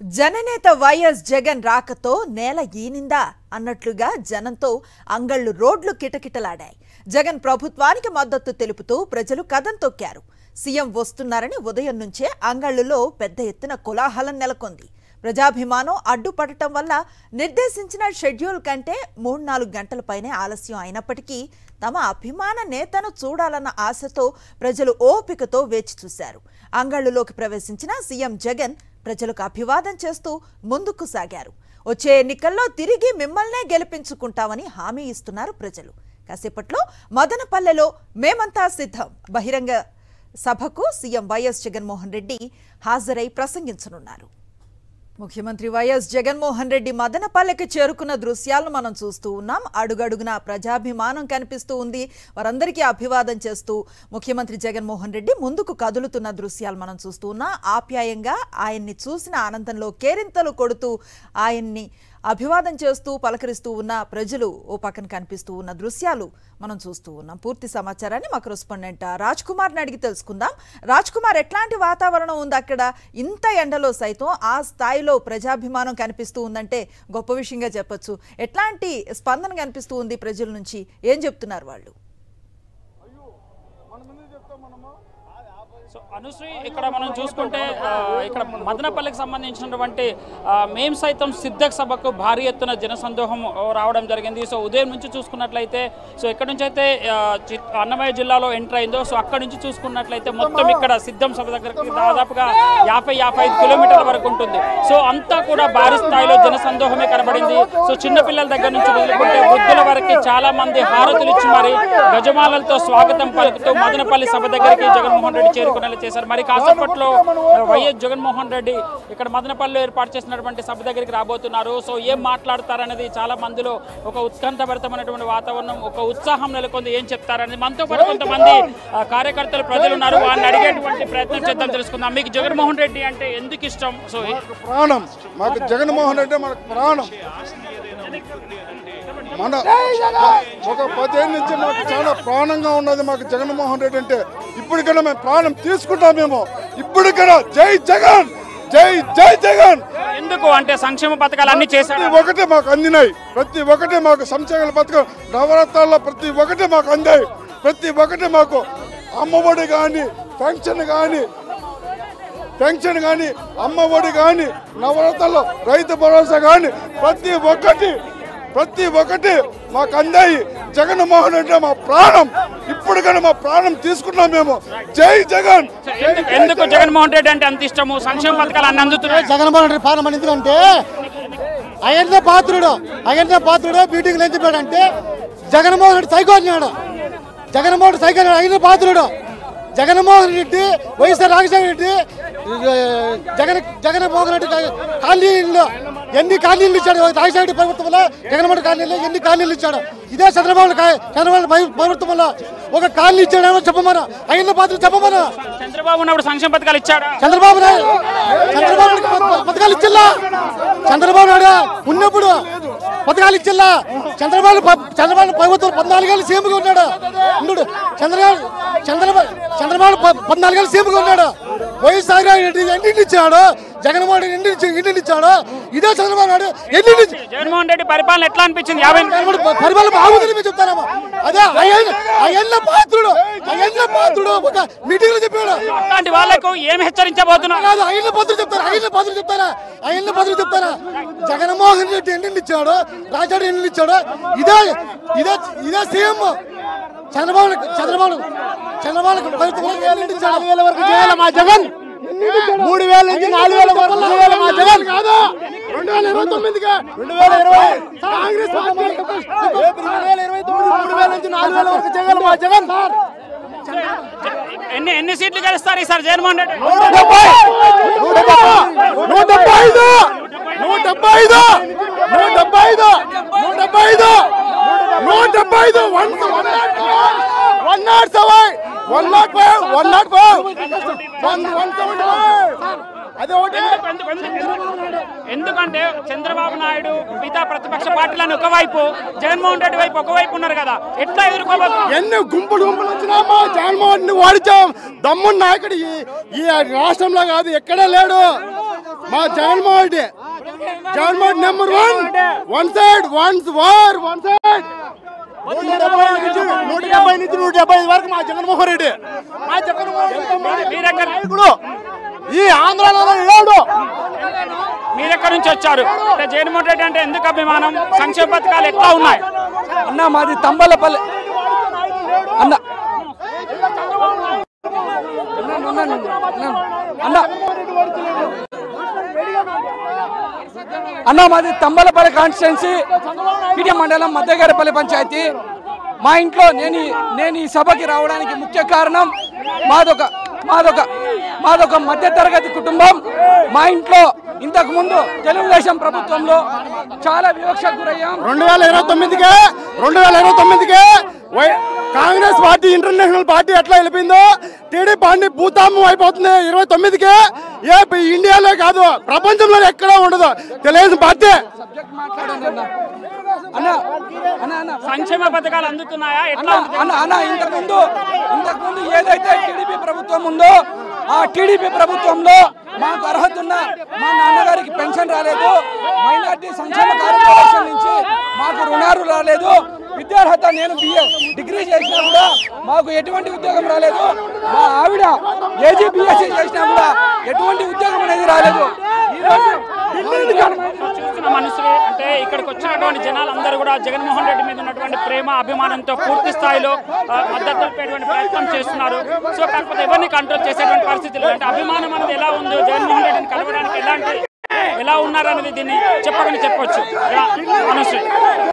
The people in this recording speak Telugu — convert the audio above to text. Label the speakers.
Speaker 1: జననేత వైఎస్ జగన్ రాకతో నేల ఈనిందా అన్నట్లుగా జనంతో అంగళ్ళు రోడ్లు కిటకిటలాడాయి. జగన్ ప్రభుత్వానికి మద్దతు తెలుపుతూ ప్రజలు కదం తొక్కారు. సీఎం వస్తున్నారని ఉదయం నుంచే అంగళ్ళులో పెద్ద ఎత్తున కోలాహలం నెలకొంది. ప్రజాభిమానం అడ్డుపడటం వల్ల నిర్దేశించిన షెడ్యూల్ కంటే 3-4 గంటల పైనే ఆలస్యం అయినప్పటికీ తమ అభిమాన నేతను చూడాలన్న ఆశతో ప్రజలు ఓపికతో వేచి చూశారు. అంగళ్ళులోకి ప్రవేశించిన సీఎం జగన్ ప్రజలకు అభివాదం చేస్తూ ముందుకు సాగారు. వచ్చే ఎన్నికల్లో తిరిగి మిమ్మల్నే గెలిపించుకుంటామని హామీ ఇస్తున్నారు ప్రజలు. కాసేపట్లో మదనపల్లెలో మేమంతా సిద్ధం బహిరంగ సభకు సీఎం వైఎస్ జగన్మోహన్ రెడ్డి హాజరై ప్రసంగించనున్నారు. ముఖ్యమంత్రి వైఎస్ జగన్మోహన్ రెడ్డి మదనపల్లెకి చేరుకున్న దృశ్యాలను మనం చూస్తూ ఉన్నాం. అడుగడుగున ప్రజాభిమానం కనిపిస్తూ ఉంది. వారందరికీ అభివాదం చేస్తూ ముఖ్యమంత్రి జగన్మోహన్ రెడ్డి ముందుకు కదులుతున్న దృశ్యాలు మనం చూస్తూ ఉన్నాం. ఆప్యాయంగా ఆయన్ని చూసిన ఆనందంలో కేరింతలు కొడుతూ ఆయన్ని అభివాదం చేస్తూ పలకరిస్తూ ఉన్న ప్రజలు ఓ పక్కన కనిపిస్తూ ఉన్న దృశ్యాలు మనం చూస్తూ ఉన్నాం. పూర్తి సమాచారాన్ని మా కరెస్పాండెంట్ రాజ్ కుమార్ని అడిగి తెలుసుకుందాం. రాజ్ కుమార్, ఎట్లాంటి వాతావరణం ఉంది అక్కడ? ఇంత ఎండలో సైతం ఆ స్థాయిలో ప్రజాభిమానం కనిపిస్తూ ఉందంటే గొప్ప విషయంగా చెప్పొచ్చు. ఎట్లాంటి స్పందన కనిపిస్తూ ఉంది ప్రజల నుంచి? ఏం చెప్తున్నారు వాళ్ళు?
Speaker 2: సో అనుశ్రీ, ఇక్కడ మనం చూసుకుంటే ఇక్కడ మదనపల్లికి సంబంధించినటువంటి మేము సైతం సిద్ధక్ సభకు భారీ ఎత్తున జనసందోహం రావడం జరిగింది. సో ఉదయం నుంచి చూసుకున్నట్లయితే సో ఎక్కడి నుంచి అయితే అన్నమయ్య జిల్లాలో ఎంటర్ అయిందో సో అక్కడి నుంచి చూసుకున్నట్లయితే మొత్తం ఇక్కడ సిద్ధం సభ దగ్గరికి దాదాపుగా 50-55 కిలోమీటర్ల వరకు ఉంటుంది. సో అంతా కూడా భారీ స్థాయిలో జనసందోహమే కనబడింది. సో చిన్నపిల్లల దగ్గర నుంచి వదులుకుంటే వృద్ధుల వరకు చాలా మంది హారతులు ఇచ్చి మరి గజమాలలతో స్వాగతం పలుకుతూ మదనపల్లి సభ దగ్గరికి జగన్మోహన్ రెడ్డి చేరుకునేలా చేశారు. మరి కాసేపట్లో వైఎస్ జగన్మోహన్ రెడ్డి ఇక్కడ మదనపల్లిలో ఏర్పాటు చేసినటువంటి సభ దగ్గరికి రాబోతున్నారు. సో ఏం మాట్లాడతారనేది చాలా మందిలో ఒక ఉత్కంఠభరితమైనటువంటి వాతావరణం, ఒక ఉత్సాహం నెలకొంది. ఏం చెప్తారనేది మనతో పాటు కొంతమంది కార్యకర్తలు ప్రజలు ఉన్నారు. వారిని అడిగేటువంటి ప్రయత్నం చేద్దాం, తెలుసుకుందాం. మీకు జగన్మోహన్ రెడ్డి అంటే ఎందుకు ఇష్టం? సో
Speaker 3: ప్రాణం, మాకు జగన్మోహన్ రెడ్డి మనకు ప్రాణం. మన ఒక 10 ఏళ్ళ నుంచి మాకు చాలా ప్రాణంగా ఉన్నది మాకు జగన్మోహన్ రెడ్డి అంటే. ఇప్పటికైనా మేము ప్రాణం తీసుకుంటాం. మేము ఇప్పటికైనా జై జగన్, జై జై జగన్.
Speaker 2: ఎందుకు అంటే సంక్షేమ పథకాలు అన్ని చేశారు,
Speaker 3: ప్రతి ఒక్కటే మాకు అందినాయి. ప్రతి ఒక్కటే మాకు సంక్షేమ పథకం నవరత్నాల్లో ప్రతి ఒక్కటే మాకు అందాయి. ప్రతి ఒక్కటే మాకు అమ్మఒడి కానీ పెన్షన్ కానీ అమ్మఒడి కానీ నవరత్నాల్లో రైతు భరోసా కానీ ప్రతి ఒక్కటి మాకు అందాయి. జగన్మోహన్ రెడ్డి మా ప్రాణం. ఇప్పటికైనా మా ప్రాణం తీసుకున్నాం మేము. జై జగన్.
Speaker 2: ఎందుకు జగన్మోహన్ రెడ్డి అంటే అంత ఇష్టము? సంక్షేమ పథకాలు అన్ని అందుతున్నాయి.
Speaker 4: జగన్మోహన్ రెడ్డి ప్రాణం అని ఎందుకంటే అయ్యన్న పాత్రుడు మీటింగ్ ఏం చెప్పాడంటే జగన్మోహన్ రెడ్డి సైకో అన్నాడు. అయ్యన్న పాత్రుడు జగన్మోహన్ రెడ్డి, వైఎస్ఆర్ రాజశేఖర రెడ్డి, జగన్మోహన్ రెడ్డి కాలనీలో ఎన్ని కాలనీలు ఇచ్చాడు? రాజశేఖర రెడ్డి ప్రభుత్వంలో జగన్మోహన్ కాలనీలో ఎన్ని కాలనీలు ఇచ్చాడు? ఇదే చంద్రబాబు ప్రభుత్వంలో ఒక కాలనీ ఇచ్చాడేమో చెప్పమన్నా. అయ్యన్న పాత్ర చెప్పమన్నా.
Speaker 2: చంద్రబాబు ఉన్నప్పుడు సంక్షేమ పథకాలు ఇచ్చాడా?
Speaker 4: చంద్రబాబు పథకాలు ఇచ్చిల్లా. చంద్రబాబు నాయుడు ఉన్నప్పుడు పథకాలు ఇచ్చిల్లా. చంద్రబాబు ప్రభుత్వం 14 ఏళ్ళు సీఎంగా ఉన్నాడు. చంద్రబాబు 14 ఏళ్ళు సీఎంగా ఉన్నాడు. వైఎస్ఆర్ రెడ్డి ఎన్నింటి ఇచ్చాడు? జగన్మోహన్ రెడ్డి ఎన్నింటి ఇచ్చాడు? ఇదే చంద్రబాబు నాయుడు ఎన్నింటి.
Speaker 2: జగన్మోహన్ రెడ్డి పరిపాలన ఎట్లా అనిపించింది?
Speaker 4: పరిపాలన బాగుందని మేము చెప్తానమ్మా. అదే అయ్యన్న పాత్రుడు ఒక మీటింగ్ లో చెప్పాడు.
Speaker 2: అలాంటి వాళ్ళకు ఏం హెచ్చరించబోతున్నారు?
Speaker 4: కాదు, అయ్యన్న పాత్రుడు చెప్తారా? జగన్మోహన్ రెడ్డి ఎన్నింటి ఇచ్చాడు? రాజాడు ఎన్నింటి ఇచ్చాడు? ఇదే సీఎం. చంద్రబాబు ప్రభుత్వం 4,000 వరకు చేయాలి మా జగన్. 3,000 నుంచి 4,000 వరకు చేయాలి మా జగన్. కాదు 2029 కాంగ్రెస్ 3,000 నుంచి 4,000 వరకు చేయాలి మా జగన్.
Speaker 2: ఎన్ని సీట్లు గెలుస్తారు ఈసారి జగన్మోహన్ రెడ్డి?
Speaker 4: 175
Speaker 2: ఎందుకంటే చంద్రబాబు నాయుడు మిగతా ప్రతిపక్ష పార్టీలను ఒకవైపు, జగన్మోహన్ రెడ్డి వైపు ఒకవైపు ఉన్నారు కదా, ఎట్లా ఎదుర్కోబోతున్నారు?
Speaker 4: ఎన్ని గుంపులు వచ్చినామో జగన్మోహన్ రెడ్డి ఓడించాం. దమ్మున్న నాయకుడు ఈ రాష్ట్రంలో కాదు, ఎక్కడే లేడు.
Speaker 3: మా Jaganmohan Reddy number 1 one side once war one side 170 నుంచి 175 వరకు మా జగన్మోహన్ రెడ్డి ఈ ఆంధ్రాలో లేడు.
Speaker 2: మీరెక్కడి నుంచి వచ్చారు? జగన్మోహన్ రెడ్డి అంటే ఎందుకు అభిమానం? సంక్షేమ పథకాలు ఎట్లా ఉన్నాయి?
Speaker 5: అన్న మాది తంబలపల్లి అన్న అన్న మాది తంబలపల్లి కాన్స్టిట్యున్సీ పిటి మండలం మధ్యగారపల్లి పంచాయతీ. మా ఇంట్లో నేను ఈ సభకి రావడానికి ముఖ్య కారణం మాదొక మధ్యతరగతి కుటుంబం. మా ఇంట్లో ఇంతకు ముందు తెలుగుదేశం ప్రభుత్వంలో చాలా వివక్షకు గురయ్యాం.
Speaker 3: 2029కే కాంగ్రెస్ పార్టీ ఇంటర్నేషనల్ పార్టీ ఎట్లా వెళ్ళిపోయిందో టీడీపీ పార్టీ భూతామం అయిపోతుంది. 29కే ఇండియాలో కాదు ప్రపంచంలో ఎక్కడా ఉండదు తెలుగుదేశం పార్టీ.
Speaker 2: సంక్షేమ పథకాలు అందుతున్నాయా?
Speaker 5: ఇంతకుముందు ఏదైతే టీడీపీ ప్రభుత్వం ఉందో ఆ టీడీపీ ప్రభుత్వంలో మాకు అర్హత ఉన్న మా నాన్నగారికి పెన్షన్ రాలేదు. మైనార్టీ సంక్షేమ కార్పొరేషన్ నుంచి మాకు రుణాలు రాలేదు. విద్యార్హత నేను డిగ్రీ చేసినా కూడా మాకు ఎటువంటి ఉద్యోగం రాలేదు. మా ఆవిడ ఏజీ బిఎస్సీ చేసినా కూడా ఎటువంటి ఉద్యోగం అనేది రాలేదు.
Speaker 2: చూస్తున్న మనుషులు అంటే ఇక్కడికి వచ్చినటువంటి జనాలందరూ కూడా జగన్మోహన్ రెడ్డి మీద ఉన్నటువంటి ప్రేమ అభిమానంతో పూర్తి స్థాయిలో మద్దతు తెలిపేటువంటి ప్రయత్నం చేస్తున్నారు. సో కాకపోతే ఎవరిని కంట్రోల్ చేసేటువంటి పరిస్థితులు అంటే అభిమానం అనేది ఎలా ఉందో జగన్మోహన్ రెడ్డిని కలవడానికి ఎలా ఉన్నారు అనేది దీన్ని చెప్పకని చెప్పొచ్చు. మనుషులు